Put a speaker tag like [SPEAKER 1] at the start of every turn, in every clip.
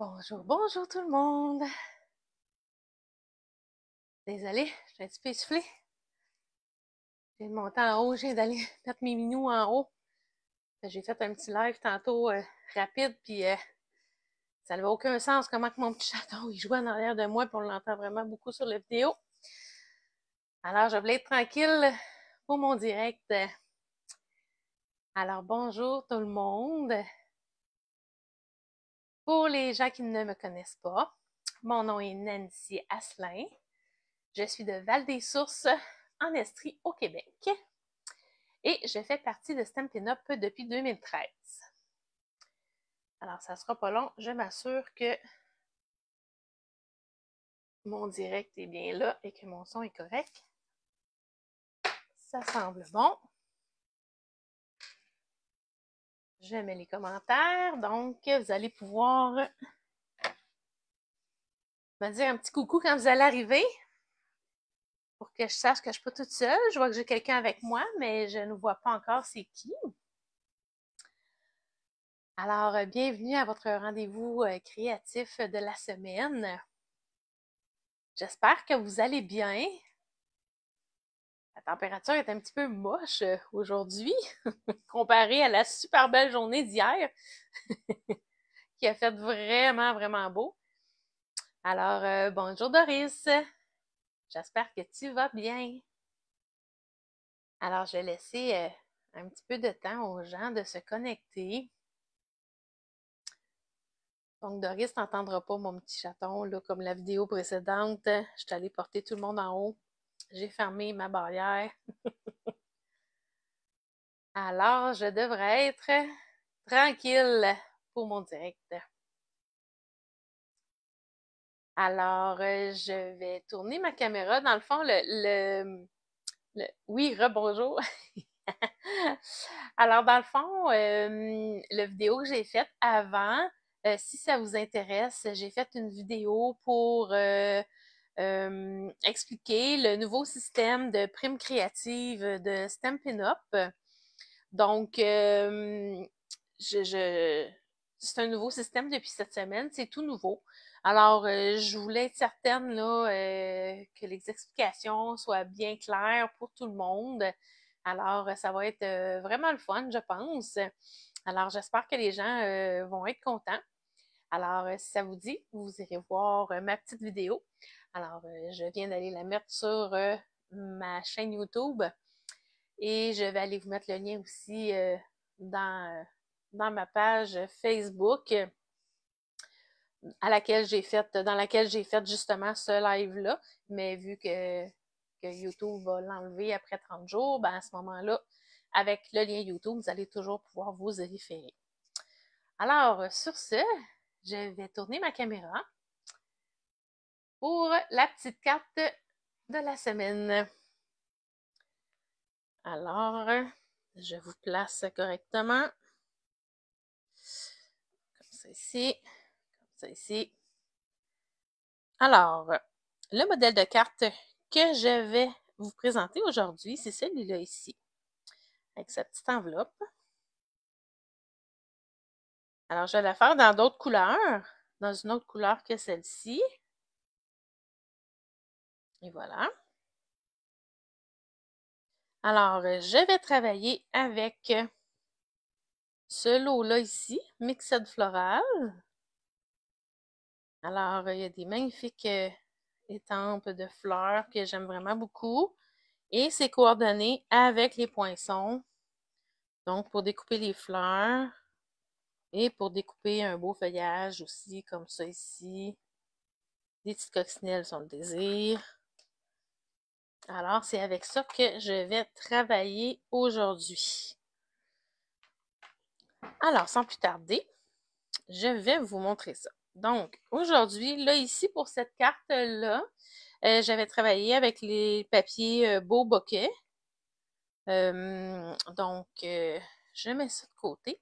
[SPEAKER 1] Bonjour, bonjour tout le monde. Désolée, je suis un petit peu essoufflée. Je viens de monter en haut, je viens d'aller mettre mes minous en haut. J'ai fait un petit live tantôt rapide, puis ça n'avait aucun sens comment que mon petit chaton il jouait en arrière de moi, puis on l'entend vraiment beaucoup sur la vidéo. Alors, je voulais être tranquille pour mon direct. Alors, bonjour tout le monde. Pour les gens qui ne me connaissent pas, mon nom est Nancy Asselin. Je suis de Val-des-Sources, en Estrie, au Québec. Et je fais partie de Stampin' Up depuis 2013. Alors, ça sera pas long. Je m'assure que mon direct est bien là et que mon son est correct. Ça semble bon. Je mets les commentaires. Donc, vous allez pouvoir me dire un petit coucou quand vous allez arriver pour que je sache que je ne suis pas toute seule. Je vois que j'ai quelqu'un avec moi, mais je ne vois pas encore c'est qui. Alors, bienvenue à votre rendez-vous créatif de la semaine. J'espère que vous allez bien. La température est un petit peu moche aujourd'hui, comparée à la super belle journée d'hier, qui a fait vraiment, vraiment beau. Alors, bonjour Doris, j'espère que tu vas bien. Alors, je vais laisser un petit peu de temps aux gens de se connecter. Donc, Doris n'entendra pas mon petit chaton, là, comme la vidéo précédente. Je suis allée porter tout le monde en haut. J'ai fermé ma barrière. Alors, je devrais être tranquille pour mon direct. Alors, je vais tourner ma caméra. Dans le fond, oui, rebonjour. Alors, dans le fond, la vidéo que j'ai faite avant, si ça vous intéresse, j'ai fait une vidéo pour expliquer le nouveau système de primes créatives de Stampin' Up. Donc, c'est un nouveau système depuis cette semaine, c'est tout nouveau. Alors, je voulais être certaine là, que les explications soient bien claires pour tout le monde. Alors, ça va être vraiment le fun, je pense. Alors, j'espère que les gens vont être contents. Alors, si ça vous dit, vous irez voir ma petite vidéo. Alors, je viens d'aller la mettre sur ma chaîne YouTube. Et je vais aller vous mettre le lien aussi dans ma page Facebook dans laquelle j'ai fait justement ce live-là. Mais vu que YouTube va l'enlever après 30 jours, ben à ce moment-là, avec le lien YouTube, vous allez toujours pouvoir vous y référer. Alors, sur ce, je vais tourner ma caméra pour la petite carte de la semaine. Alors, je vous place correctement. Comme ça ici. Comme ça ici. Alors, le modèle de carte que je vais vous présenter aujourd'hui, c'est celui-là ici. Avec sa petite enveloppe. Alors, je vais la faire dans d'autres couleurs. Dans une autre couleur que celle-ci. Et voilà. Alors, je vais travailler avec ce lot-là ici, Mixed Floral. Alors, il y a des magnifiques étampes de fleurs que j'aime vraiment beaucoup. Et c'est coordonné avec les poinçons. Donc, pour découper les fleurs et pour découper un beau feuillage aussi, comme ça ici. Des petites coccinelles sont le désir. Alors, c'est avec ça que je vais travailler aujourd'hui. Alors, sans plus tarder, je vais vous montrer ça. Donc, aujourd'hui, là, ici, pour cette carte-là, j'avais travaillé avec les papiers Beau Bokeh. Donc, je mets ça de côté.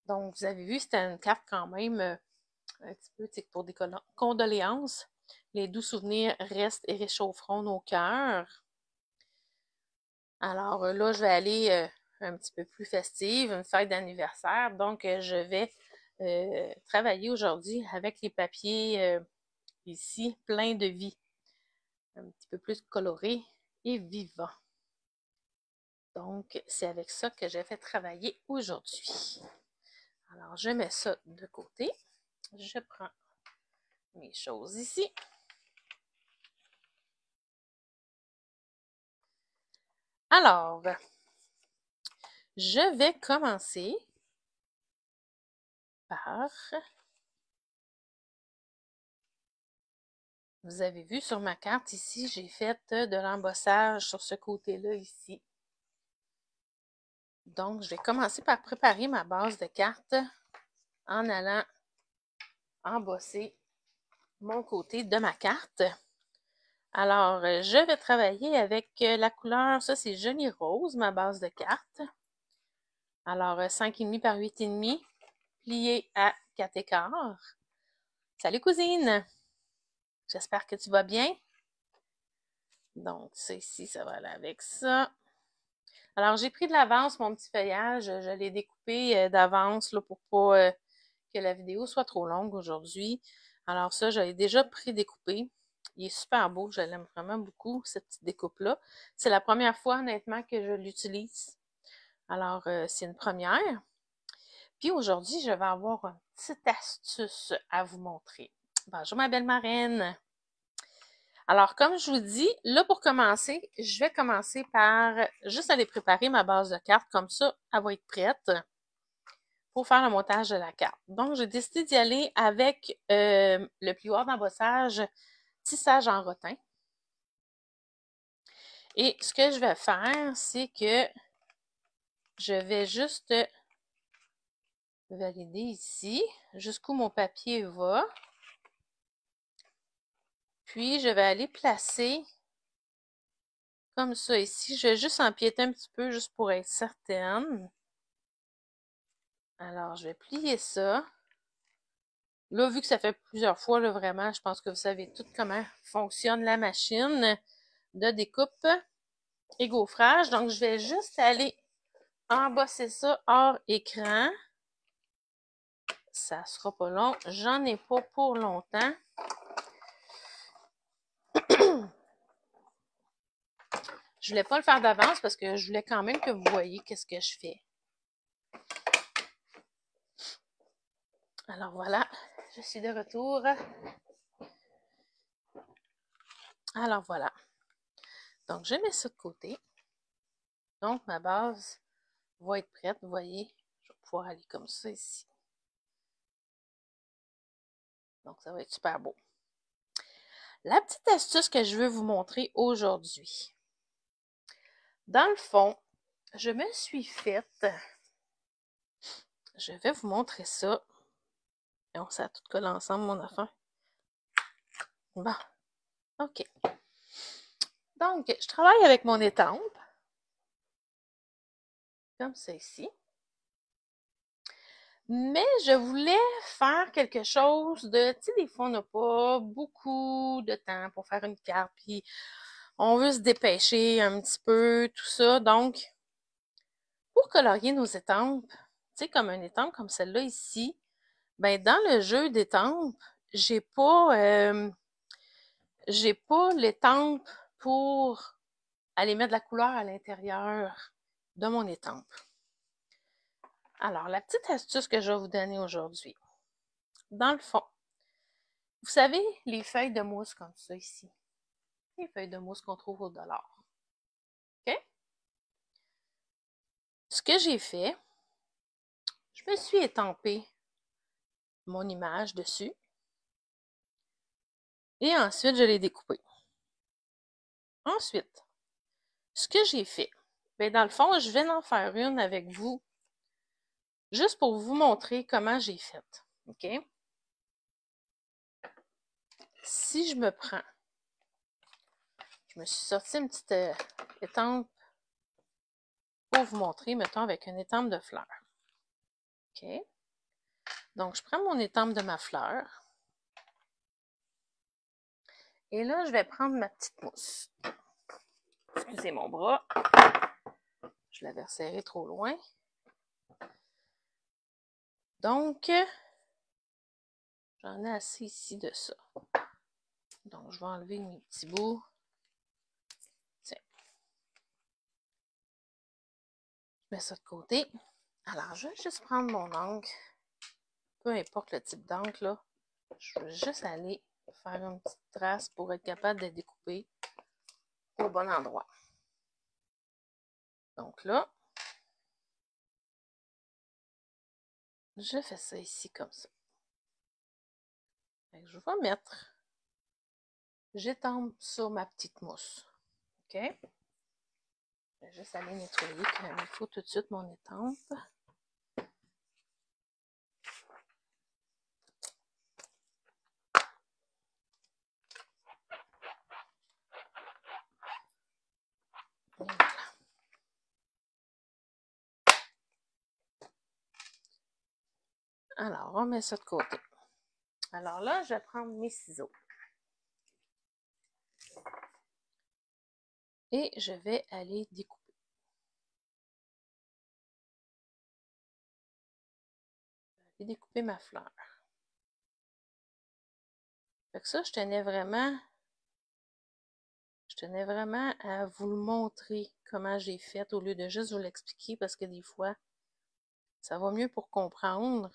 [SPEAKER 1] Donc, vous avez vu, c'était une carte quand même un petit peu pour des condoléances. Les doux souvenirs restent et réchaufferont nos cœurs. Alors là, je vais aller un petit peu plus festive, une fête d'anniversaire. Donc, je vais travailler aujourd'hui avec les papiers ici, pleins de vie. Un petit peu plus coloré et vivant. Donc, c'est avec ça que j'ai fait travailler aujourd'hui. Alors, je mets ça de côté. Je prends mes choses ici. Alors, je vais commencer par... Vous avez vu sur ma carte ici, j'ai fait de l'embossage sur ce côté-là ici. Donc, je vais commencer par préparer ma base de carte en allant embosser mon côté de ma carte. Alors, je vais travailler avec la couleur, ça c'est Joli Rose, ma base de carte. Alors, 5,5 par 8,5, plié à 4,15. Salut cousine! J'espère que tu vas bien. Donc, ça ici, ça va aller avec ça. Alors, j'ai pris de l'avance mon petit feuillage. Je l'ai découpé d'avance là, pour pas que la vidéo soit trop longue aujourd'hui. Alors ça, je l'ai déjà prédécoupé. Il est super beau. Je l'aime vraiment beaucoup, cette petite découpe-là. C'est la première fois, honnêtement, que je l'utilise. Alors, c'est une première. Puis aujourd'hui, je vais avoir une petite astuce à vous montrer. Bonjour ma belle marraine! Alors, comme je vous dis, là pour commencer, je vais commencer par juste aller préparer ma base de carte. Comme ça, elle va être prête pour faire le montage de la carte. Donc, j'ai décidé d'y aller avec le plioir d'embossage tissage en rotin. Et ce que je vais faire, c'est que je vais juste valider ici jusqu'où mon papier va. Puis, je vais aller placer comme ça ici. Je vais juste empiéter un petit peu juste pour être certaine. Alors, je vais plier ça. Là, vu que ça fait plusieurs fois, là, vraiment, je pense que vous savez tout comment fonctionne la machine de découpe et gaufrage. Donc, je vais juste aller embosser ça hors écran. Ça sera pas long. J'en ai pas pour longtemps. Je voulais pas le faire d'avance parce que je voulais quand même que vous voyez qu'est-ce que je fais. Alors voilà, je suis de retour. Alors voilà. Donc, je mets ça de côté. Donc, ma base va être prête. Vous voyez, je vais pouvoir aller comme ça ici. Donc, ça va être super beau. La petite astuce que je veux vous montrer aujourd'hui. Dans le fond, je me suis faite... Je vais vous montrer ça. Et on s'est tout collé ensemble, mon affaire. Bon, OK. Donc, je travaille avec mon étampe. Comme ça ici. Mais je voulais faire quelque chose de... Tu sais, des fois, on n'a pas beaucoup de temps pour faire une carte. Puis, on veut se dépêcher un petit peu, tout ça. Donc, pour colorier nos étampes, tu sais, comme une étampe comme celle-là ici, ben dans le jeu d'étampes, j'ai pas l'étampe pour aller mettre de la couleur à l'intérieur de mon étampe. Alors, la petite astuce que je vais vous donner aujourd'hui, dans le fond, vous savez, les feuilles de mousse comme ça ici, les feuilles de mousse qu'on trouve au dollar, OK? Ce que j'ai fait, je me suis étampé mon image dessus et ensuite, je l'ai découpée. Ensuite, ce que j'ai fait, bien, dans le fond, je vais en faire une avec vous, juste pour vous montrer comment j'ai fait. OK? Si je me prends, je me suis sorti une petite étampe pour vous montrer, mettons, avec une étampe de fleur. OK? Donc, je prends mon étampe de ma fleur. Et là, je vais prendre ma petite mousse. Excusez mon bras. Je l'avais resserré trop loin. Donc, J'en ai assez ici de ça. Donc, je vais enlever mes petits bouts. Tiens. Je mets ça de côté. Alors, je vais juste prendre mon encre. Peu importe le type d'encre, là. Je vais juste aller faire une petite trace pour être capable de découper au bon endroit. Donc là, je fais ça ici comme ça. Je vais mettre, j'étampe sur ma petite mousse. OK? Je vais juste aller nettoyer comme il faut tout de suite mon étampe. Et voilà. Alors, on met ça de côté. Alors là, je vais prendre mes ciseaux. Et je vais aller découper. Je vais découper ma fleur. Fait que ça, je tenais vraiment à vous le montrer comment j'ai fait au lieu de juste vous l'expliquer parce que des fois, ça va mieux pour comprendre.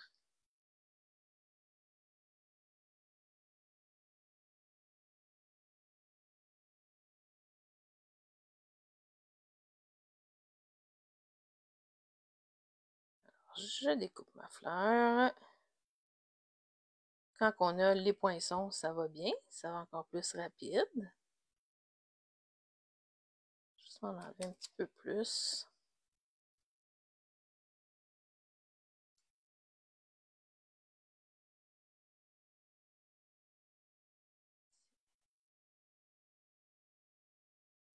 [SPEAKER 1] Alors, je découpe ma fleur. Quand on a les poinçons, ça va bien. Ça va encore plus rapide. Juste m'en enlever un petit peu plus.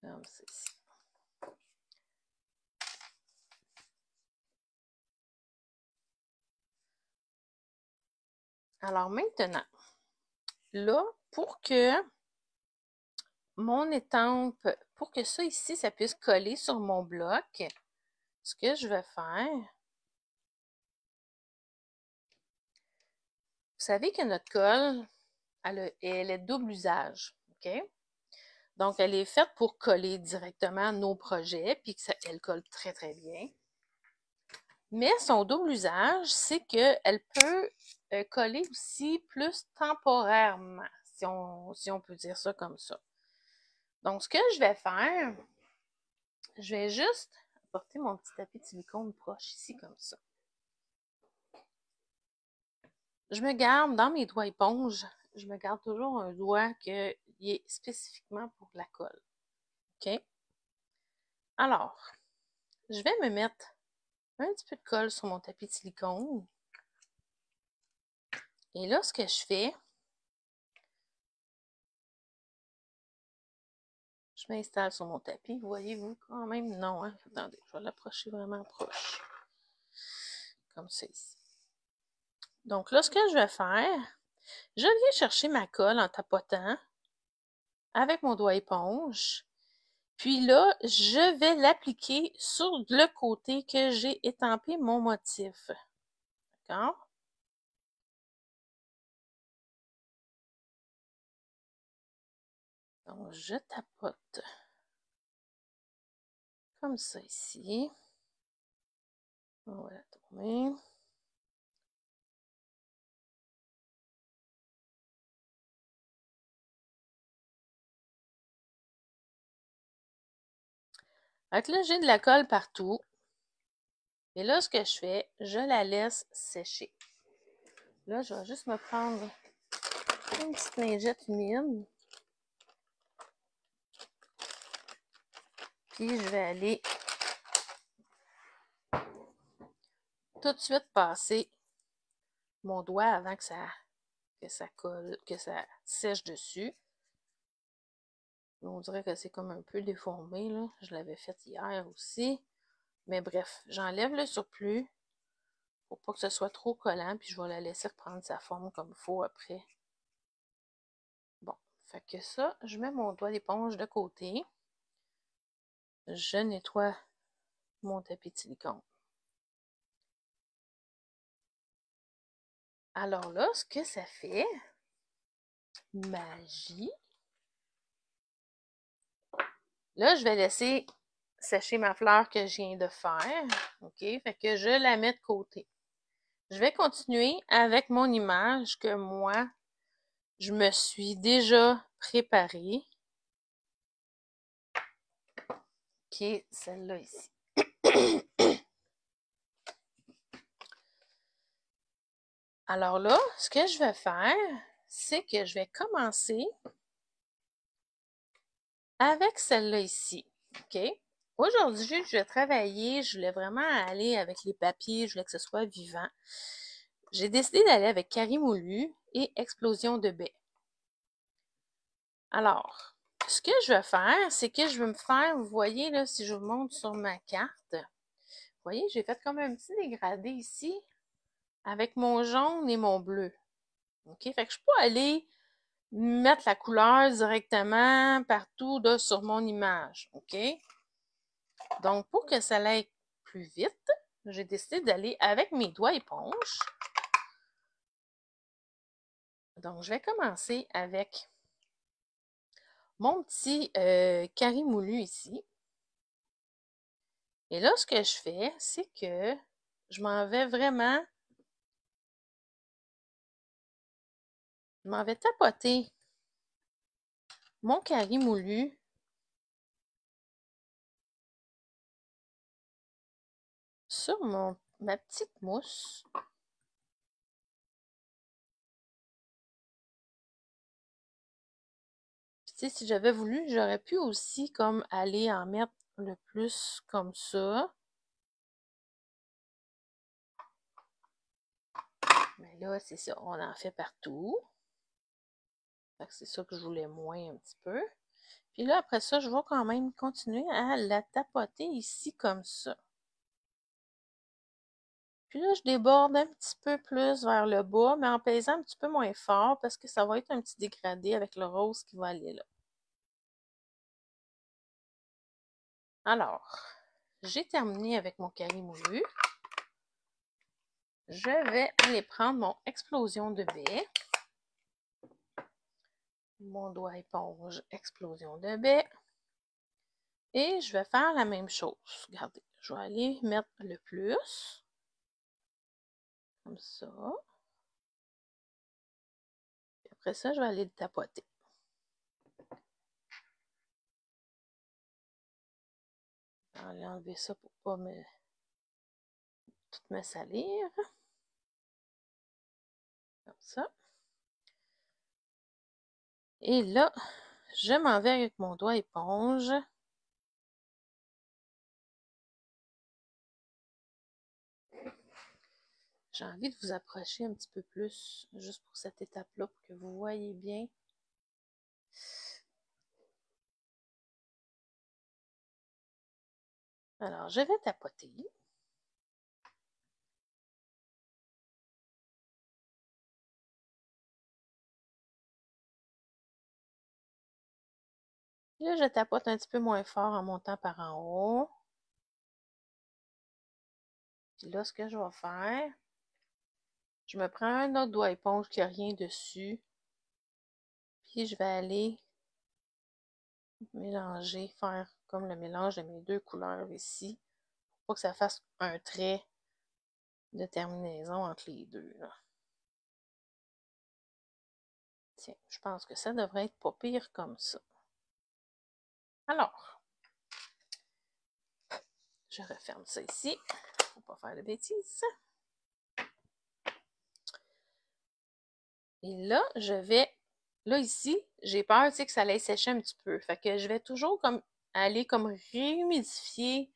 [SPEAKER 1] Comme ceci. Alors maintenant, là, pour que mon étampe, pour que ça ici, ça puisse coller sur mon bloc, ce que je vais faire, vous savez que notre colle, elle est double usage, OK? Donc, elle est faite pour coller directement nos projets, puis elle colle très, très bien. Mais son double usage, c'est qu'elle peut coller aussi plus temporairement, si on peut dire ça comme ça. Donc, ce que je vais faire, je vais juste apporter mon petit tapis de silicone proche ici, comme ça. Je me garde, dans mes doigts éponges, je me garde toujours un doigt qui est spécifiquement pour la colle. OK? Alors, je vais me mettre un petit peu de colle sur mon tapis de silicone. Et là, ce que je fais, je m'installe sur mon tapis. Voyez-vous quand même? Non, hein? Attendez, je vais l'approcher vraiment proche. Comme ça ici. Donc là, ce que je vais faire, je viens chercher ma colle en tapotant avec mon doigt éponge. Puis là, je vais l'appliquer sur le côté que j'ai étampé mon motif. D'accord? Donc, je tapote comme ça ici. On va la tourner. Fait que là, j'ai de la colle partout. Et là, ce que je fais, je la laisse sécher. Là, je vais juste me prendre une petite lingette humide. Puis, je vais aller tout de suite passer mon doigt avant que ça colle, que ça sèche dessus. On dirait que c'est comme un peu déformé, là. Je l'avais fait hier aussi. Mais bref, j'enlève le surplus pour pas que ce soit trop collant, puis je vais la laisser reprendre sa forme comme il faut après. Bon, fait que ça, je mets mon doigt d'éponge de côté. Je nettoie mon tapis de silicone. Alors là, ce que ça fait, magie. Là, je vais laisser sécher ma fleur que je viens de faire. OK? Fait que je la mets de côté. Je vais continuer avec mon image que moi, je me suis déjà préparée. Qui est celle-là ici. Alors là, ce que je vais faire, c'est que je vais commencer avec celle-là ici. OK? Aujourd'hui, je vais travailler, je voulais vraiment aller avec les papiers, je voulais que ce soit vivant. J'ai décidé d'aller avec Carré moulu et Explosion de baie. Alors, ce que je vais faire, c'est que je vais me faire, vous voyez là, si je vous montre sur ma carte, vous voyez, j'ai fait comme un petit dégradé ici avec mon jaune et mon bleu. OK? Fait que je peux aller mettre la couleur directement partout là, sur mon image. OK? Donc, pour que ça aille plus vite, j'ai décidé d'aller avec mes doigts éponge. Donc, je vais commencer avec mon petit carré moulu ici. Et là, ce que je fais, c'est que je m'en vais vraiment, je m'en vais tapoter mon carré moulu sur ma petite mousse. Puis, tu sais, si j'avais voulu, j'aurais pu aussi comme aller en mettre le plus comme ça. Mais là, c'est ça, on en fait partout. Fait que c'est ça que je voulais moins un petit peu. Puis là, après ça, je vais quand même continuer à la tapoter ici comme ça. Puis là, je déborde un petit peu plus vers le bas, mais en pesant un petit peu moins fort parce que ça va être un petit dégradé avec le rose qui va aller là. Alors, j'ai terminé avec mon carré moulu. Je vais aller prendre mon explosion de baie. Mon doigt éponge explosion de baie. Et je vais faire la même chose. Regardez, je vais aller mettre le plus. Comme ça. Puis après ça, je vais aller le tapoter. Je vais aller enlever ça pour pas tout me salir. Comme ça. Et là, je m'en vais avec mon doigt éponge. J'ai envie de vous approcher un petit peu plus, juste pour cette étape-là, pour que vous voyez bien. Alors, je vais tapoter. Là, je tapote un petit peu moins fort en montant par en haut. Puis là, ce que je vais faire, je me prends un autre doigt éponge qui n'a rien dessus. Puis je vais aller mélanger, faire comme le mélange de mes deux couleurs ici. Pour que ça fasse un trait de terminaison entre les deux. Là. Tiens, je pense que ça devrait être pas pire comme ça. Alors, je referme ça ici. Faut pas faire de bêtises. Et là, je vais... Là, ici, j'ai peur, tu sais, que ça allait sécher un petit peu. Fait que je vais toujours comme aller comme réhumidifier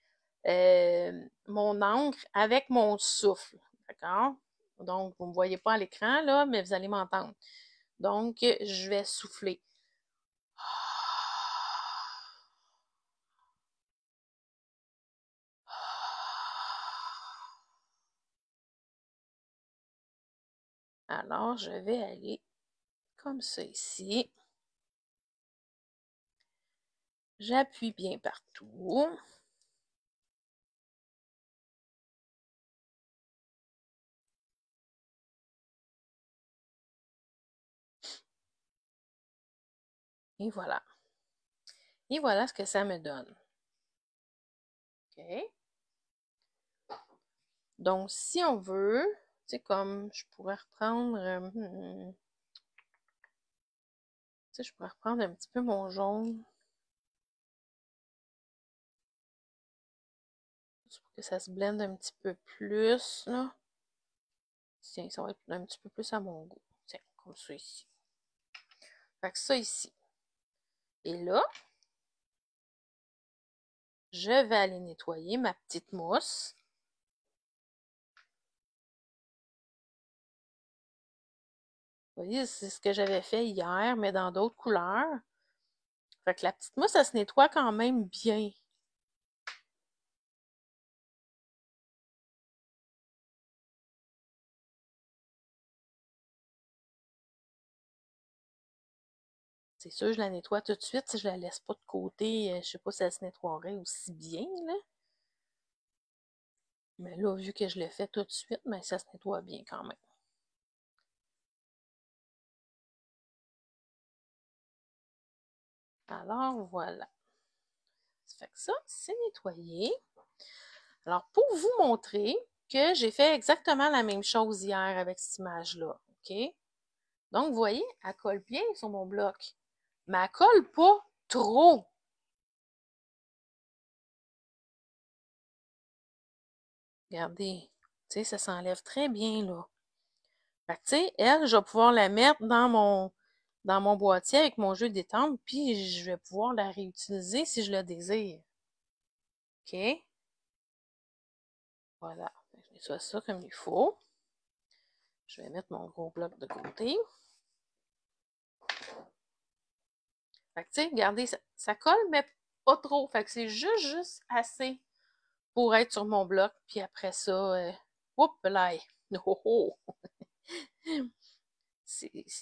[SPEAKER 1] mon encre avec mon souffle. D'accord? Donc, vous ne me voyez pas à l'écran, là, mais vous allez m'entendre. Donc, je vais souffler. Alors, je vais aller comme ça ici. J'appuie bien partout. Et voilà. Et voilà ce que ça me donne. OK? Donc, si on veut, tu sais, comme je pourrais reprendre, tu sais, je pourrais reprendre un petit peu mon jaune. Juste pour que ça se blende un petit peu plus, là. Tiens, ça va être un petit peu plus à mon goût. Tiens, comme ça ici. Fait que ça ici. Et là, je vais aller nettoyer ma petite mousse. Vous voyez, c'est ce que j'avais fait hier, mais dans d'autres couleurs. Fait que la petite mousse, elle se nettoie quand même bien. C'est sûr, je la nettoie tout de suite. Si je la laisse pas de côté, je sais pas si elle se nettoierait aussi bien, là. Mais là, vu que je le fais tout de suite, mais ça se nettoie bien quand même. Alors, voilà. Ça fait que ça, c'est nettoyé. Alors, pour vous montrer que j'ai fait exactement la même chose hier avec cette image-là, OK? Donc, vous voyez, elle colle bien sur mon bloc. Mais elle colle pas trop. Regardez, tu sais, ça s'enlève très bien, là. Fait que, tu sais, elle, je vais pouvoir la mettre dans mon boîtier avec mon jeu d'étampe, puis je vais pouvoir la réutiliser si je le désire. OK? Voilà. Je nettoie ça comme il faut. Je vais mettre mon gros bloc de côté. Fait que, tu sais, regardez, ça colle, mais pas trop. Fait que c'est juste assez pour être sur mon bloc. Puis après ça, oups là, oh, oh.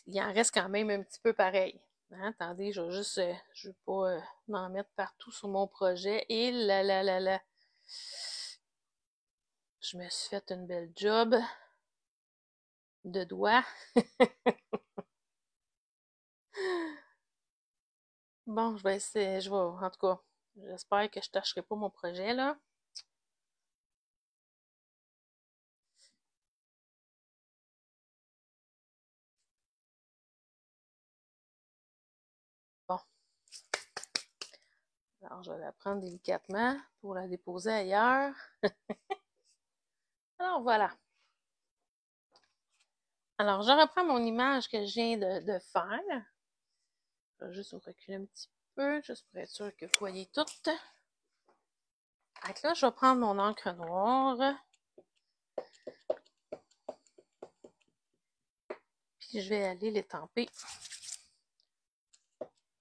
[SPEAKER 1] Il en reste quand même un petit peu pareil. Hein? Attendez, je vais juste, je veux pas en mettre partout sur mon projet. Et là. Je me suis fait une belle job de doigts. Bon, je vais essayer, en tout cas, j'espère que je tâcherai pas mon projet, là. Bon, alors je vais la prendre délicatement pour la déposer ailleurs. Alors voilà. Alors, je reprends mon image que je viens de faire. Je vais juste vous reculer un petit peu, juste pour être sûr que vous voyez tout. Donc là, je vais prendre mon encre noire. Puis je vais aller l'étamper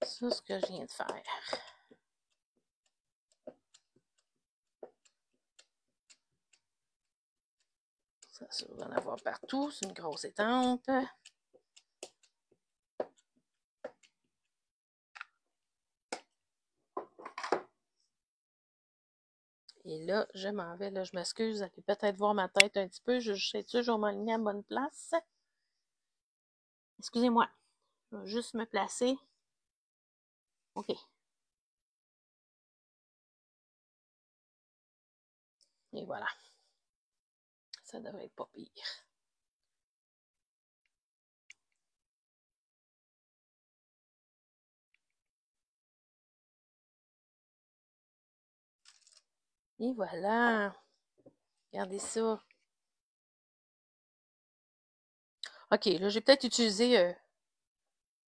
[SPEAKER 1] sur ce que je viens de faire. Ça va en avoir partout. C'est une grosse étampe. Et là, je m'en vais. Là, je m'excuse. Vous allez peut-être voir ma tête un petit peu. Je sais que je vais m'aligner à la bonne place. Excusez-moi. Je vais juste me placer. OK. Et voilà. Ça devrait être pas pire. Et voilà. Regardez ça. OK, là, j'ai peut-être utilisé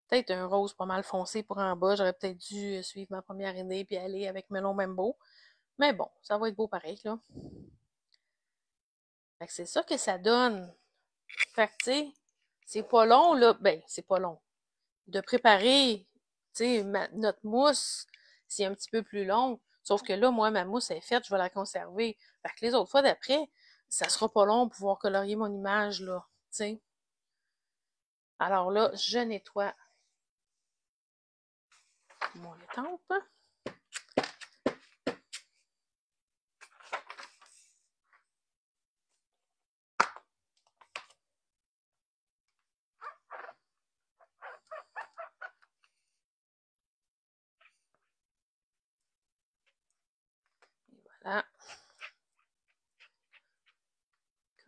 [SPEAKER 1] peut-être un rose pas mal foncé pour en bas. J'aurais peut-être dû suivre ma première idée puis aller avec Melon Membo. Mais bon, ça va être beau pareil, là. Fait que c'est ça que ça donne. Fait que, tu sais, c'est pas long, là. Ben, c'est pas long. De préparer, tu sais, notre mousse, c'est un petit peu plus long. Sauf que là, moi, ma mousse est faite, je vais la conserver. Fait que les autres fois d'après, ça sera pas long pour pouvoir colorier mon image, là. Tu sais. Alors là, je nettoie mon étampe.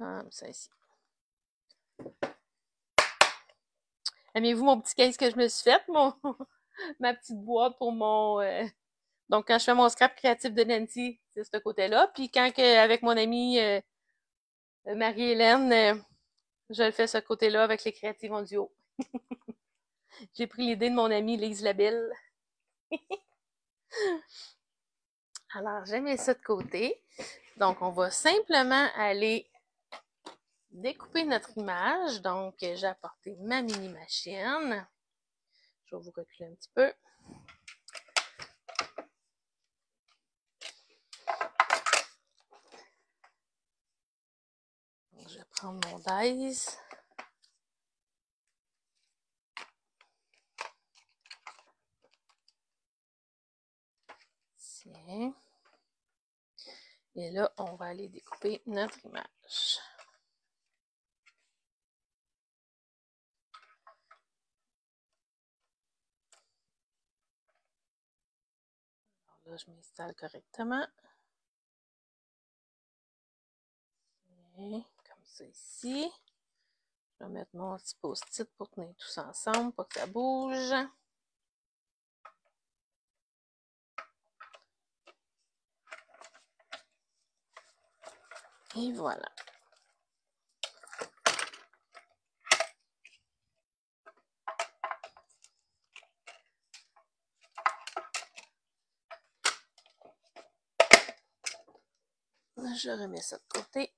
[SPEAKER 1] Comme ça ici. Aimez-vous mon petit case que je me suis fait, ma petite boîte pour mon... Donc, quand je fais mon scrap créatif de Nancy, c'est ce côté-là. Puis quand avec mon amie Marie-Hélène, je le fais ce côté-là avec les créatives en duo. J'ai pris l'idée de mon amie Lise Labelle. Alors, j'ai mis ça de côté. Donc, on va simplement aller découper notre image. Donc, j'ai apporté ma mini-machine. Je vais vous reculer un petit peu. Donc, je vais prendre mon dies. Tiens. Et là, on va aller découper notre image. Alors là, je m'installe correctement. Et comme ça ici. Je vais mettre mon petit post-it pour tenir tout ça ensemble, pas que ça bouge. Et voilà. Je remets ça de côté.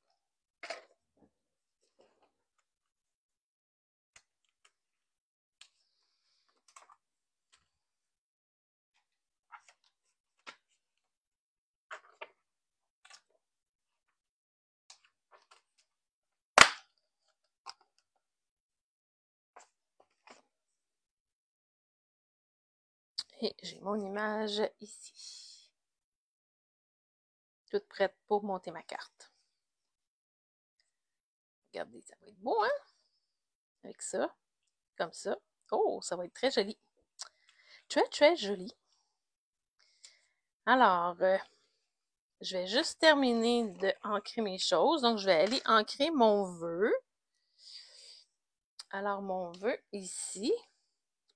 [SPEAKER 1] Et j'ai mon image ici. Toute prête pour monter ma carte. Regardez, ça va être beau, hein? Avec ça, comme ça. Oh, ça va être très joli. Très, très joli. Alors, je vais juste terminer de ancrer mes choses. Donc, je vais aller ancrer mon vœu. Alors, mon vœu ici.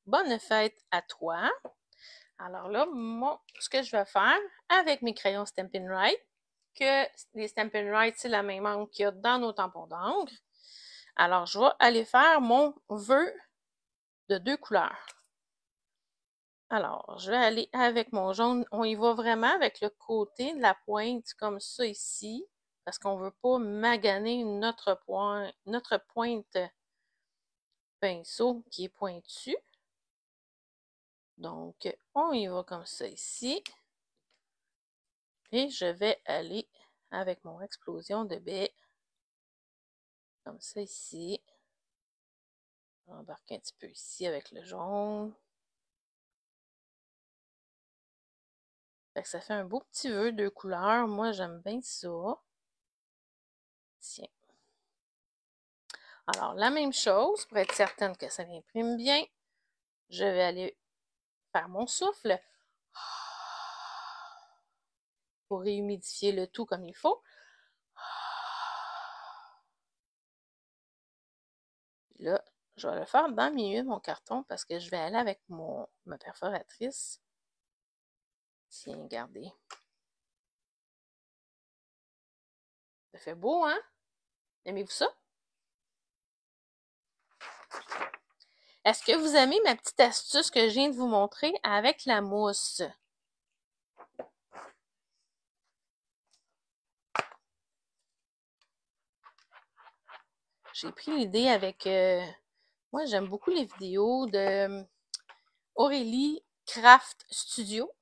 [SPEAKER 1] Bonne fête à toi. Alors là, ce que je vais faire avec mes crayons Stampin' Write, que les Stampin' Write, c'est la même encre qu'il y a dans nos tampons d'encre. Alors, je vais aller faire mon vœu de 2 couleurs. Alors, je vais aller avec mon jaune. On y va vraiment avec le côté de la pointe comme ça ici, parce qu'on ne veut pas maganer notre pointe pinceau qui est pointue. Donc, on y va comme ça ici. Et je vais aller avec mon explosion de baie, comme ça ici. Embarquer un petit peu ici avec le jaune. Fait que ça fait un beau petit vœu, 2 couleurs. Moi, j'aime bien ça. Tiens. Alors, la même chose, pour être certaine que ça m'imprime bien, je vais aller faire mon souffle pour réhumidifier le tout comme il faut. Là, je vais le faire dans le milieu de mon carton parce que je vais aller avec ma perforatrice. Tiens, regardez. Ça fait beau, hein? Aimez-vous ça? Est-ce que vous aimez ma petite astuce que je viens de vous montrer avec la mousse? J'ai pris l'idée avec... moi, j'aime beaucoup les vidéos de Aurélie Craft Studio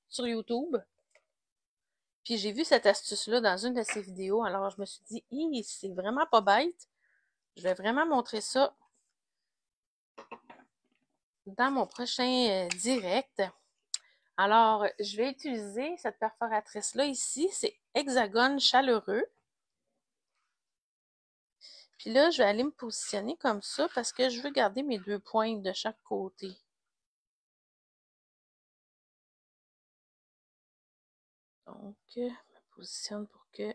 [SPEAKER 1] sur YouTube. Puis j'ai vu cette astuce-là dans une de ses vidéos. Alors, je me suis dit, c'est vraiment pas bête. Je vais vraiment montrer ça dans mon prochain direct. Alors, je vais utiliser cette perforatrice-là ici. C'est Hexagone chaleureux. Puis là, je vais aller me positionner comme ça parce que je veux garder mes 2 pointes de chaque côté. Donc, je me positionne pour que...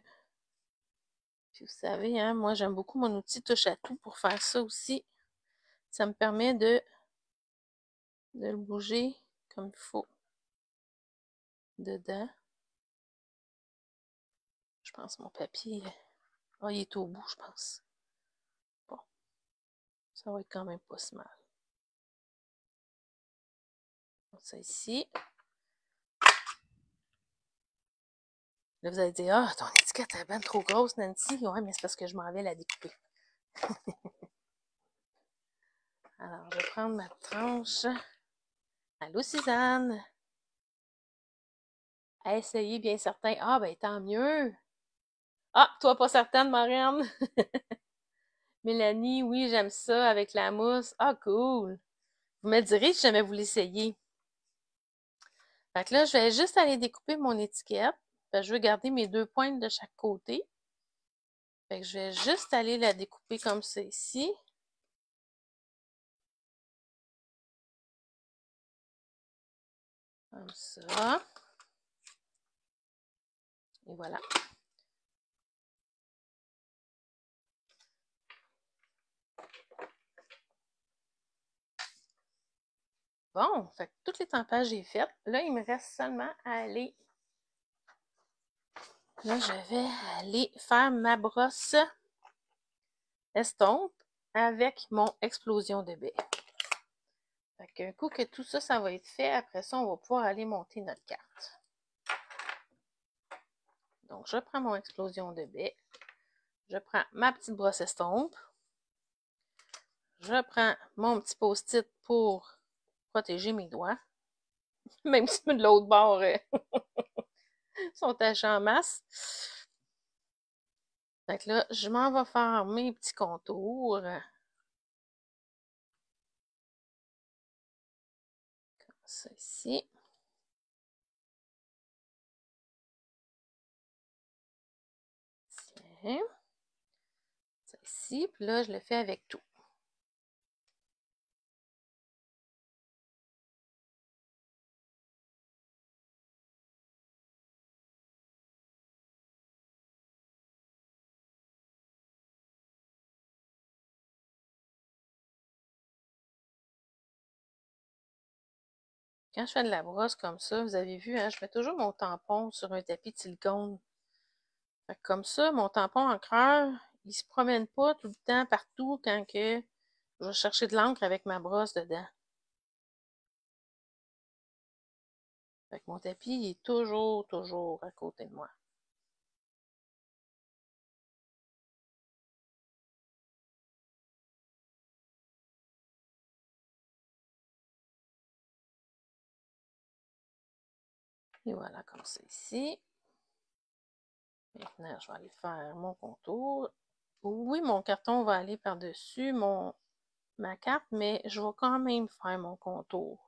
[SPEAKER 1] Puis vous savez, hein, moi j'aime beaucoup mon outil touche à tout pour faire ça aussi. Ça me permet de le bouger comme il faut dedans. Je pense mon papier. Ah, il est au bout, je pense. Bon, ça va être quand même pas si mal. Donc, ça ici. Là, vous allez dire, ah, ton étiquette est bien trop grosse, Nancy. Ouais, mais c'est parce que je m'en vais la découper. Alors, je vais prendre ma tranche. Allô, Suzanne? À essayer, bien certain. Ah, ben, tant mieux. Ah, toi, pas certaine, Marianne? Mélanie, oui, j'aime ça avec la mousse. Ah, cool. Vous me direz si jamais vous l'essayez. Fait que là, je vais juste aller découper mon étiquette. Fait que je veux garder mes 2 pointes de chaque côté. Fait que je vais juste aller la découper comme ça ici. Comme ça. Et voilà. Bon, fait que toutes les tempages j'ai faites. Là, il me reste seulement à aller. Là, je vais aller faire ma brosse estompe avec mon explosion de baie. Fait qu'un coup que tout ça, ça va être fait, après ça, on va pouvoir aller monter notre carte. Donc, je prends mon explosion de baie. Je prends ma petite brosse estompe. Je prends mon petit post-it pour protéger mes doigts. Même si de l'autre bord sont tachés en masse. Fait que là, je m'en vais faire mes petits contours. Comme ça ici. Tiens. Ça ici. Puis là, je le fais avec tout. Quand je fais de la brosse comme ça, vous avez vu, hein, je mets toujours mon tampon sur un tapis de silicone. Fait que comme ça, mon tampon encreur, il se promène pas tout le temps partout quand que je vais chercher de l'encre avec ma brosse dedans. Fait que mon tapis, il est toujours à côté de moi. Et voilà, comme ça ici. Maintenant, je vais aller faire mon contour. Oui, mon carton va aller par-dessus ma carte, mais je vais quand même faire mon contour.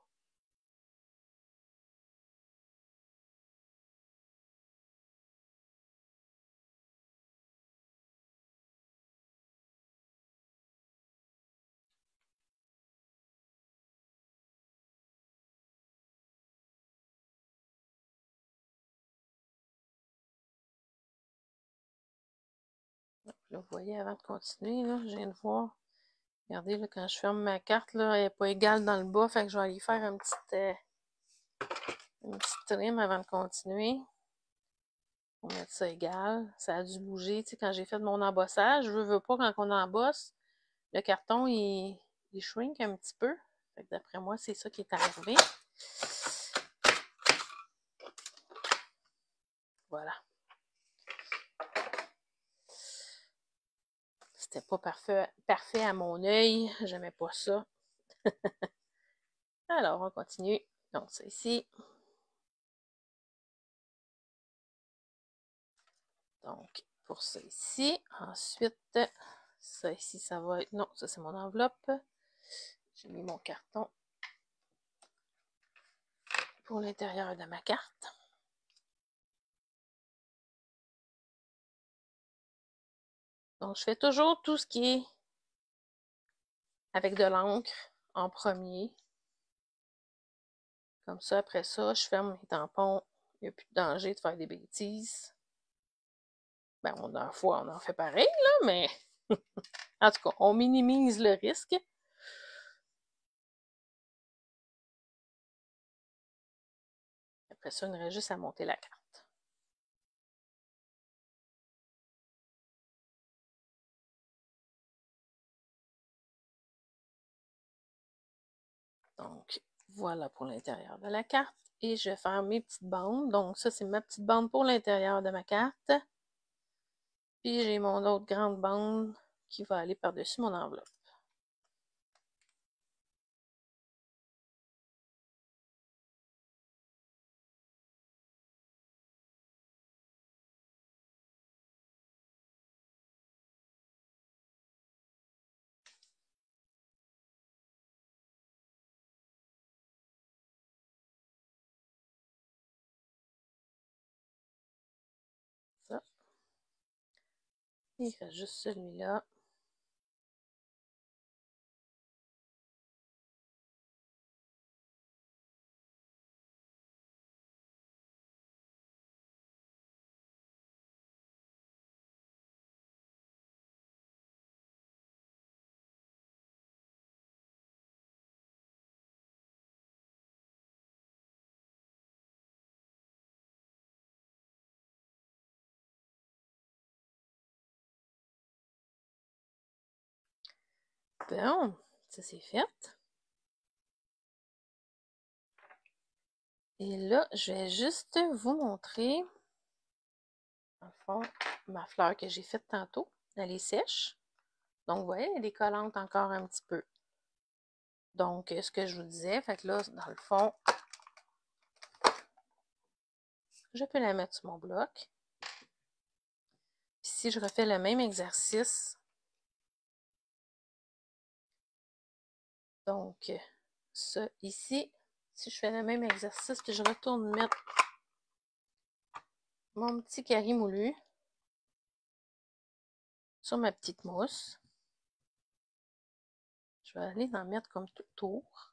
[SPEAKER 1] Donc, là, vous voyez, avant de continuer, là, je viens de voir. Regardez, là, quand je ferme ma carte, là, elle n'est pas égale dans le bas, fait que je vais aller faire une petite trim avant de continuer. Pour mettre ça égal. Ça a dû bouger. Tu sais, quand j'ai fait mon embossage, je veux pas, quand on embosse, le carton, il shrink un petit peu. Fait que d'après moi, c'est ça qui est arrivé. Voilà. C'était pas parfait à mon œil. J'aimais pas ça. Alors, on continue. Donc, c'est ici. Donc, pour ça ici. Ensuite, ça ici, ça va être... Non, ça c'est mon enveloppe. J'ai mis mon carton pour l'intérieur de ma carte. Donc, je fais toujours tout ce qui est avec de l'encre en premier. Comme ça, après ça, je ferme mes tampons. Il n'y a plus de danger de faire des bêtises. Ben, des fois, on en fait pareil, là, mais en tout cas, on minimise le risque. Après ça, on aurait juste à monter la carte. Donc, voilà pour l'intérieur de la carte. Et je vais faire mes petites bandes. Donc, ça, c'est ma petite bande pour l'intérieur de ma carte. Puis, j'ai mon autre grande bande qui va aller par-dessus mon enveloppe. Ça. Il reste juste celui-là. Bon, ça c'est fait. Et là, je vais juste vous montrer, dans le fond, ma fleur que j'ai faite tantôt. Elle est sèche. Donc, vous voyez, elle est collante encore un petit peu. Donc, ce que je vous disais, fait que là, dans le fond, je peux la mettre sur mon bloc. Puis si je refais le même exercice, donc, ça ici, si je fais le même exercice, puis je retourne mettre mon petit carré moulu sur ma petite mousse, je vais aller en mettre comme tout autour.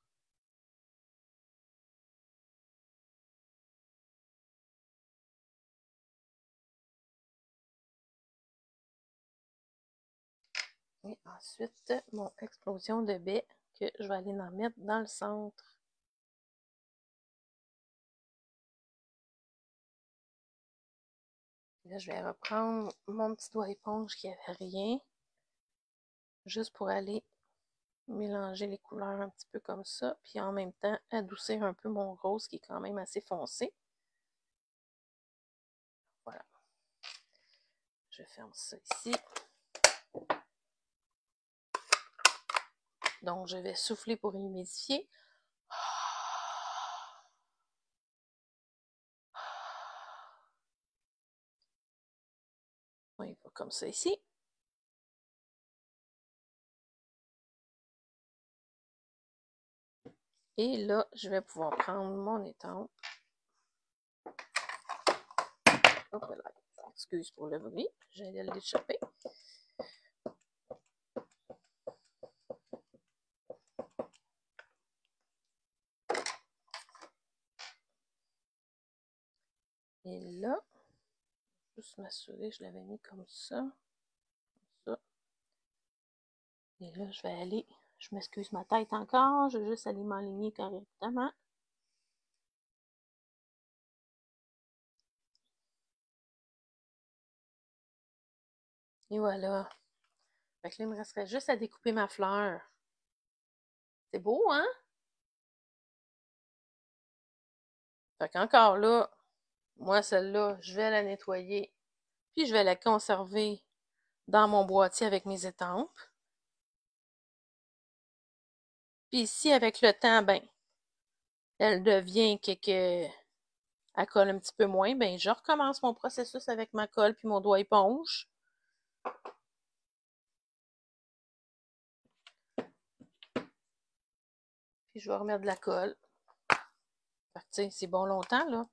[SPEAKER 1] Et ensuite, mon explosion de baie que je vais aller en mettre dans le centre. Là, je vais reprendre mon petit doigt éponge qui n'avait rien, juste pour aller mélanger les couleurs un petit peu comme ça, puis en même temps adoucir un peu mon rose qui est quand même assez foncé. Voilà. Je ferme ça ici. Donc, je vais souffler pour humidifier. On y va comme ça ici. Et là, je vais pouvoir prendre mon étampe. Hop là. Excuse pour le bruit, j'allais l'échapper. Et là, juste m'assurer, je l'avais mis comme ça. Comme ça. Et là, je vais aller, je m'excuse ma tête encore, je vais juste aller m'aligner correctement. Et voilà. Fait que là, il me resterait juste à découper ma fleur. C'est beau, hein? Fait qu'encore là, moi, celle-là, je vais la nettoyer. Puis je vais la conserver dans mon boîtier avec mes étampes. Puis ici, avec le temps, ben, elle devient elle colle un petit peu moins, ben, je recommence mon processus avec ma colle puis mon doigt éponge. Puis je vais remettre de la colle. Fait que, tu sais, c'est bon longtemps, là.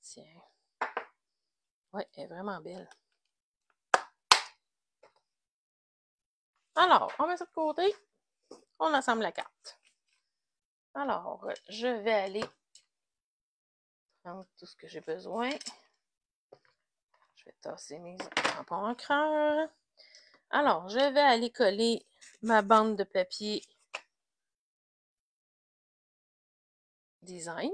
[SPEAKER 1] Tiens. Ouais, elle est vraiment belle. Alors, on met ça de côté. On assemble la carte. Alors, je vais aller prendre tout ce que j'ai besoin. Je vais tasser mes tampons encreurs. Alors, je vais aller coller ma bande de papier design.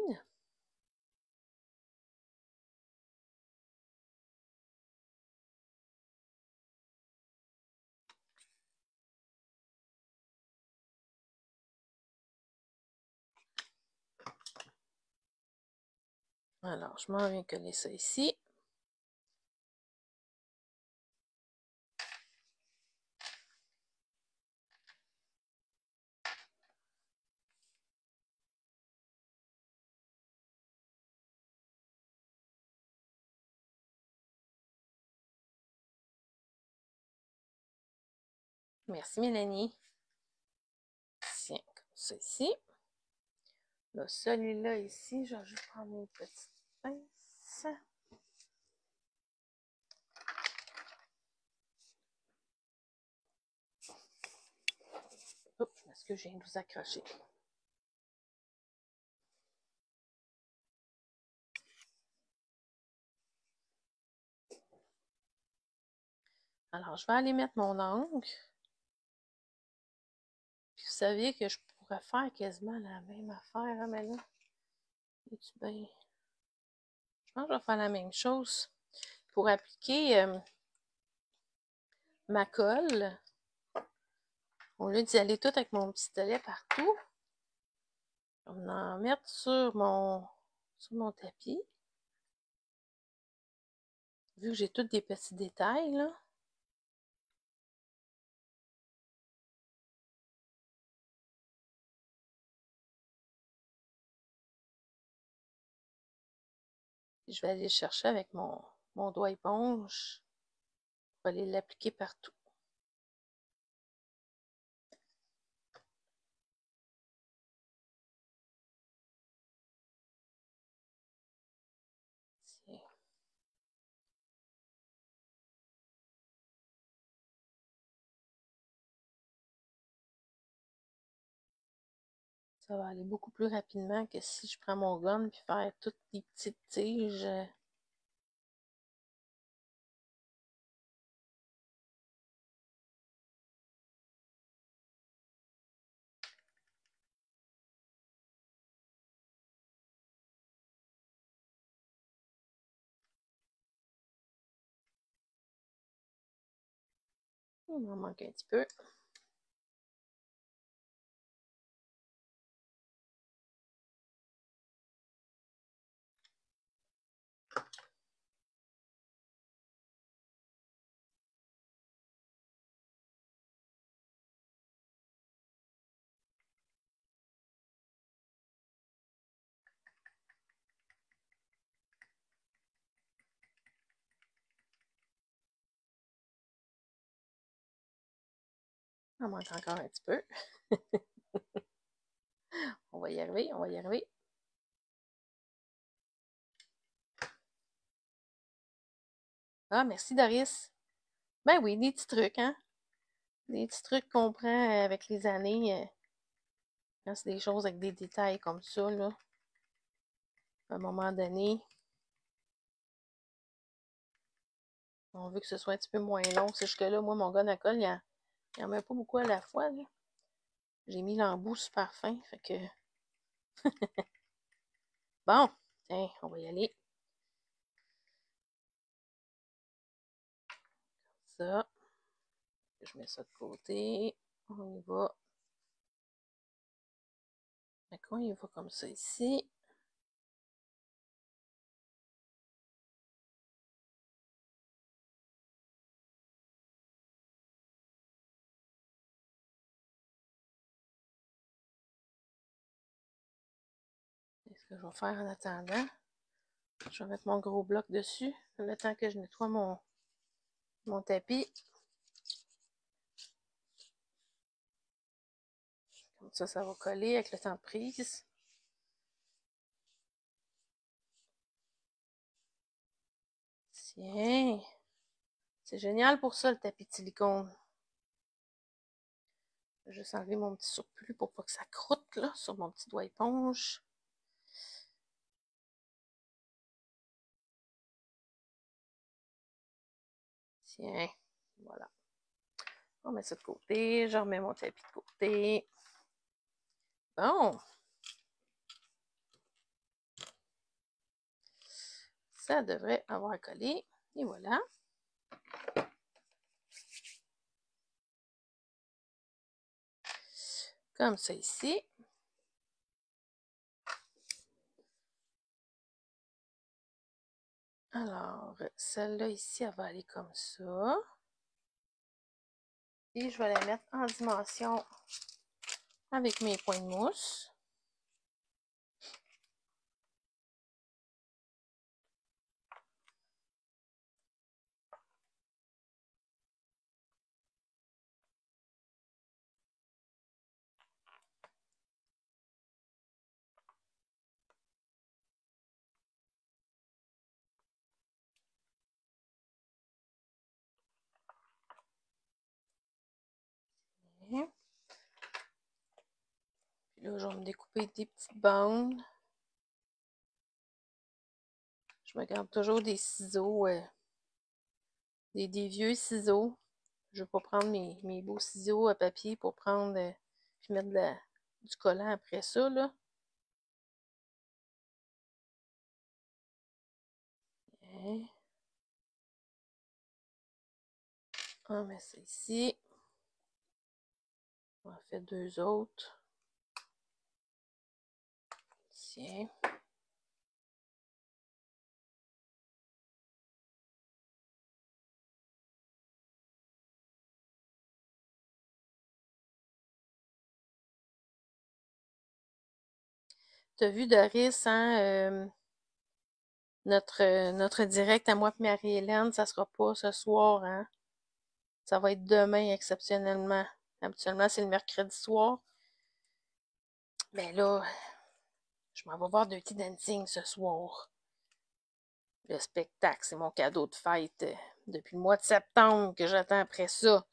[SPEAKER 1] Alors, je m'en viens coller ça ici. Merci Mélanie. Tiens, comme ça ici. Là, celui-là ici, je vais juste prendre mes petites pinces. Oups, est-ce que je viens de vous accrocher? Alors, je vais aller mettre mon encre. Puis, vous saviez que je pourrais faire quasiment la même affaire, hein, mais là, es-tu bien? Je pense que je vais faire la même chose pour appliquer ma colle. Au lieu d'y aller tout avec mon pistolet partout, je vais en mettre sur mon tapis. Vu que j'ai tous des petits détails, là. Je vais aller chercher avec mon doigt éponge pour aller l'appliquer partout. Tiens. Ça va aller beaucoup plus rapidement que si je prends mon gun puis faire toutes les petites tiges. Il m'en manque un petit peu. Il m'en manque encore un petit peu. On va y arriver, on va y arriver. Ah, merci Doris. Ben oui, des petits trucs, hein? Des petits trucs qu'on prend avec les années. Quand c'est des choses avec des détails comme ça, là. À un moment donné, on veut que ce soit un petit peu moins long. C'est jusque-là, moi, mon gun à colle, il n'y en met pas beaucoup à la fois, là. J'ai mis l'embout super fin, fait que... Bon, tiens, on va y aller. Ça. Je mets ça de côté. On y va. On y va comme ça ici. Et ce que je vais faire en attendant, je vais mettre mon gros bloc dessus, le temps que je nettoie mon tapis. Comme ça va coller avec le temps de prise. Tiens! C'est génial pour ça, le tapis de silicone. Je vais juste enlever mon petit surplus pour pas que ça croûte là, sur mon petit doigt éponge. Tiens, voilà. On met ça de côté. Je remets mon tapis de côté. Bon. Ça devrait avoir collé. Et voilà. Comme ça ici. Alors, celle-là ici, elle va aller comme ça. Et je vais la mettre en dimension avec mes points de mousse. Puis là, je vais me découper des petites bandes. Je me garde toujours des ciseaux, des vieux ciseaux. Je ne vais pas prendre mes beaux ciseaux à papier pour prendre puis mettre du collant après ça, là. Okay. On met ça ici. On en fait deux autres. Tiens. T'as vu, Doris, hein? Notre direct à moi et Marie-Hélène, ça sera pas ce soir, hein? Ça va être demain, exceptionnellement. Habituellement, c'est le mercredi soir. Mais là, je m'en vais voir Dirty Dancing ce soir. Le spectacle, c'est mon cadeau de fête depuis le mois de septembre que j'attends après ça.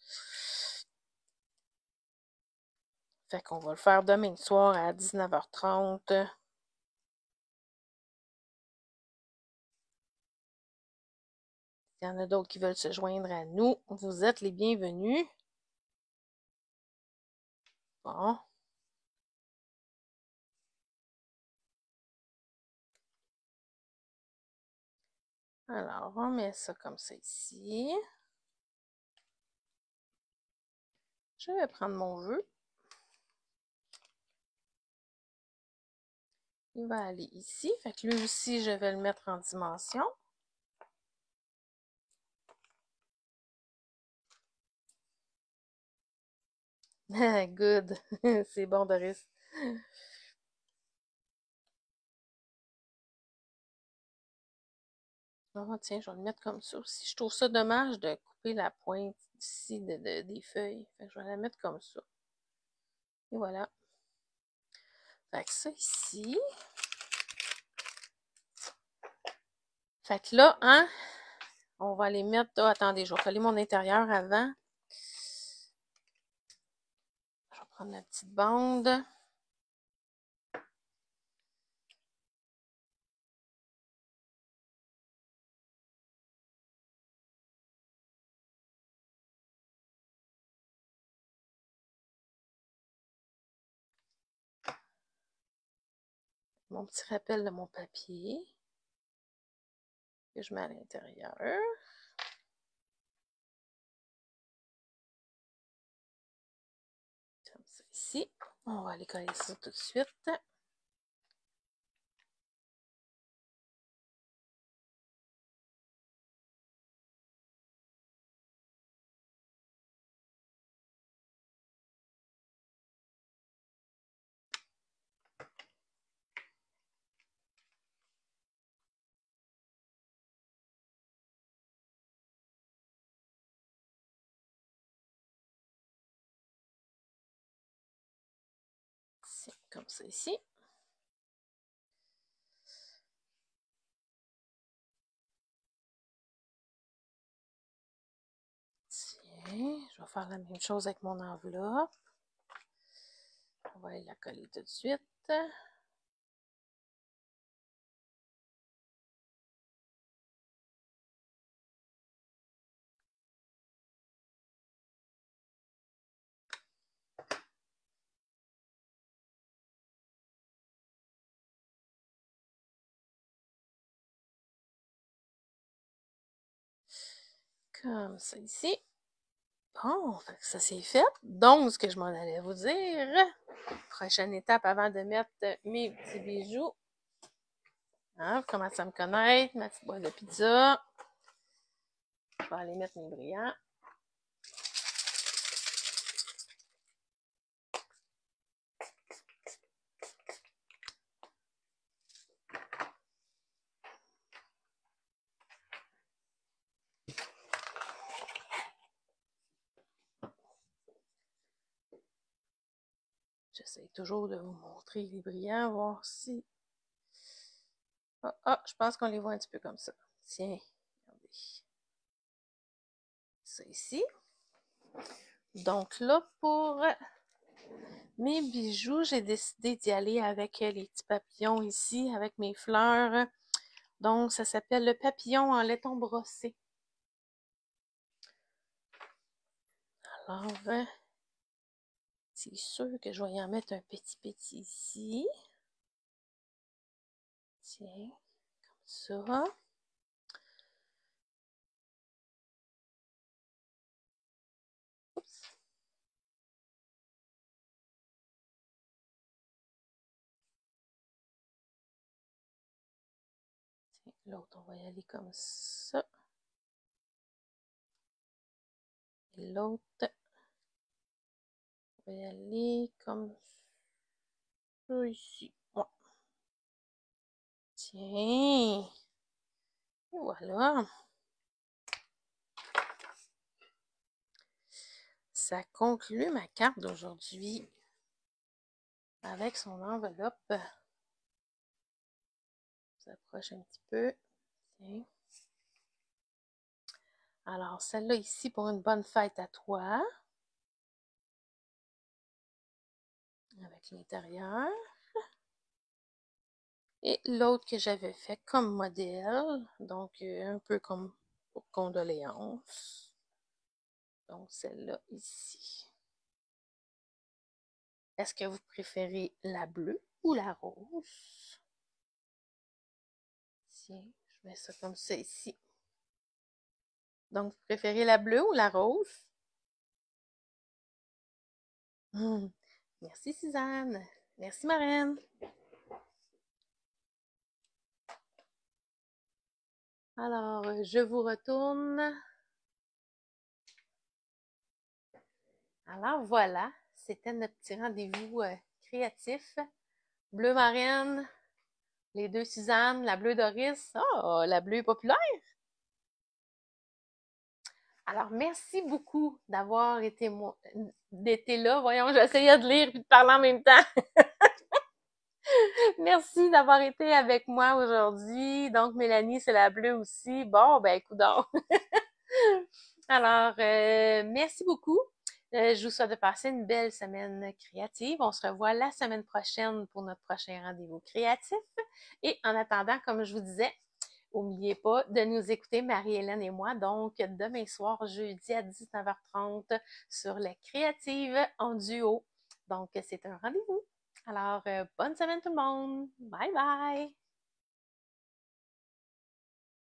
[SPEAKER 1] Fait qu'on va le faire demain soir à 19h30. Il y en a d'autres qui veulent se joindre à nous. Vous êtes les bienvenus. Bon. Alors, on met ça comme ça ici. Je vais prendre mon jeu. Il va aller ici. Fait que lui aussi, je vais le mettre en dimension. Good. C'est bon, Doris. Oh, tiens, je vais le mettre comme ça aussi. Je trouve ça dommage de couper la pointe ici des feuilles. Fait que je vais la mettre comme ça. Et voilà. Fait que ça ici. Fait que là, hein, on va les mettre. Oh, attendez, je vais coller mon intérieur avant. Je vais prendre la petite bande. Mon petit rappel de mon papier que je mets à l'intérieur. Comme ça ici. On va aller coller ça tout de suite. Comme ça ici. Tiens, je vais faire la même chose avec mon enveloppe. On va aller la coller tout de suite. Comme ça ici. Bon, fait que ça c'est fait. Donc, ce que je m'en allais vous dire, prochaine étape avant de mettre mes petits bijoux. Hein, vous commencez à me connaître, ma petite boîte de pizza. Je vais aller mettre mes brillants. J'essaie toujours de vous montrer les brillants, voir si... Je pense qu'on les voit un petit peu comme ça. Tiens, regardez. Ça ici. Donc là, pour mes bijoux, j'ai décidé d'y aller avec les petits papillons ici, avec mes fleurs. Donc, ça s'appelle le papillon en laiton brossé. Alors, c'est sûr que je vais y en mettre un petit ici. Tiens, comme ça. Oups. Tiens, l'autre, on va y aller comme ça. Et l'autre, on va y aller comme ça ici. Ouais. Tiens. Et voilà. Ça conclut ma carte d'aujourd'hui avec son enveloppe. On s'approche un petit peu. Tiens. Alors, celle-là ici pour une bonne fête à toi. Avec l'intérieur. Et l'autre que j'avais fait comme modèle, donc un peu comme pour condoléances. Donc celle-là ici. Est-ce que vous préférez la bleue ou la rose? Tiens, je mets ça comme ça ici. Donc, vous préférez la bleue ou la rose? Merci Suzanne. Merci Marraine. Alors, je vous retourne. Alors voilà, c'était notre petit rendez-vous créatif. Bleu marraine, les deux Suzanne, la bleue Doris. Oh, la bleue populaire. Alors, merci beaucoup d'avoir été là. Voyons, j'essayais de lire et de parler en même temps. Merci d'avoir été avec moi aujourd'hui. Donc, Mélanie, c'est la bleue aussi. Bon, ben, coudonc. Alors, merci beaucoup. Je vous souhaite de passer une belle semaine créative. On se revoit la semaine prochaine pour notre prochain rendez-vous créatif. Et en attendant, comme je vous disais, n'oubliez pas de nous écouter, Marie-Hélène et moi, donc demain soir, jeudi à 19h30 sur les Créatives en duo. Donc, c'est un rendez-vous. Alors, bonne semaine tout le monde. Bye bye!